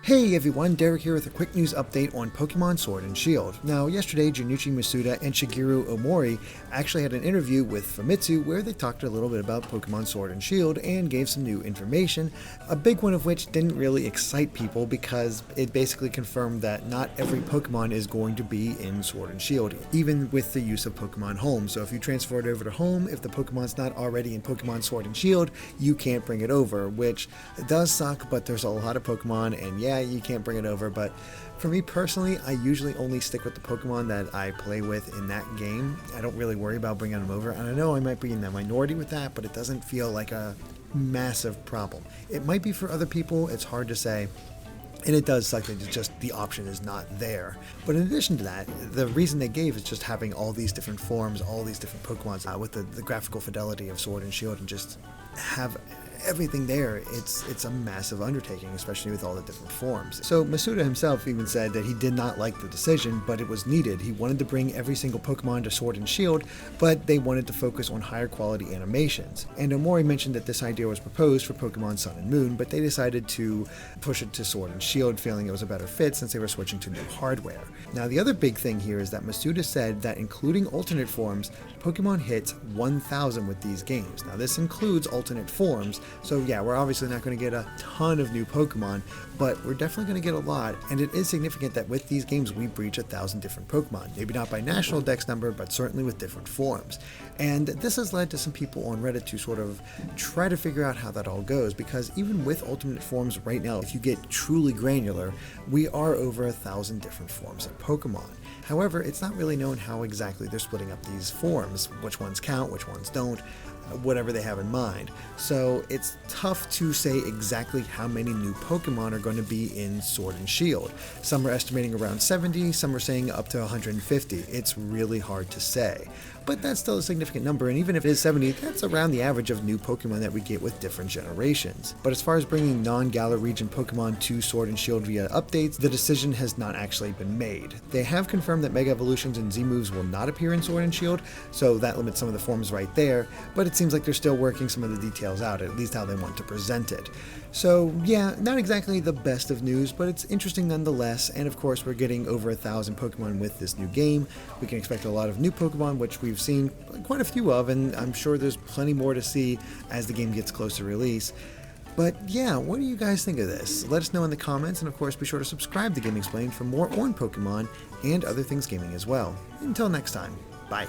Hey everyone, Derek here with a quick news update on Pokémon Sword and Shield. Now, yesterday, Junichi, Masuda, and Shigeru Ohmori actually had an interview with Famitsu where they talked a little bit about Pokémon Sword and Shield and gave some new information, a big one of which didn't really excite people because it basically confirmed that not every Pokémon is going to be in Sword and Shield, even with the use of Pokémon Home. So if you transfer it over to Home, if the Pokémon's not already in Pokémon Sword and Shield, you can't bring it over, which does suck, but there's a lot of Pokémon, and yeah, you can't bring it over. But for me personally, I usually only stick with the Pokemon that I play with in that game. I don't really worry about bringing them over, and I know I might be in the minority with that, but it doesn't feel like a massive problem. It might be for other people, it's hard to say. And it does suck that it's just the option is not there. But in addition to that, the reason they gave is just having all these different forms, all these different Pokemon with the graphical fidelity of Sword and Shield, and just have everything there. It's a massive undertaking, especially with all the different forms. So Masuda himself even said that he did not like the decision, but it was needed. He wanted to bring every single Pokemon to Sword and Shield, but they wanted to focus on higher quality animations. And Ohmori mentioned that this idea was proposed for Pokemon Sun and Moon, but they decided to push it to Sword and Shield, feeling it was a better fit since they were switching to new hardware. Now, the other big thing here is that Masuda said that including alternate forms, Pokemon hits 1,000 with these games. Now, this includes alternate forms, so yeah, we're obviously not going to get a ton of new Pokemon, but we're definitely going to get a lot, and it is significant that with these games we breach 1,000 different Pokemon. Maybe not by national dex number, but certainly with different forms. And this has led to some people on Reddit to sort of try to figure out how that all goes, because even with alternate forms right now, if you get truly granular, we are over 1,000 different forms of Pokemon. However, it's not really known how exactly they're splitting up these forms, which ones count, which ones don't, whatever they have in mind. So it's tough to say exactly how many new Pokemon are going to be in Sword and Shield. Some are estimating around 70, some are saying up to 150. It's really hard to say. But that's still a significant number, and even if it is 70, that's around the average of new Pokemon that we get with different generations. But as far as bringing non-Galar region Pokemon to Sword and Shield via updates, the decision has not actually been made. They have confirmed that Mega Evolutions and Z-Moves will not appear in Sword and Shield, so that limits some of the forms right there, but it seems like they're still working some of the details out, at least how they want to present it. So yeah, not exactly the best of news, but it's interesting nonetheless, and of course we're getting over 1,000 Pokemon with this new game. We can expect a lot of new Pokemon, which we've seen quite a few of, and I'm sure there's plenty more to see as the game gets close to release. But yeah, what do you guys think of this? Let us know in the comments, and of course be sure to subscribe to Game Explained for more on Pokemon and other things gaming as well. Until next time, bye.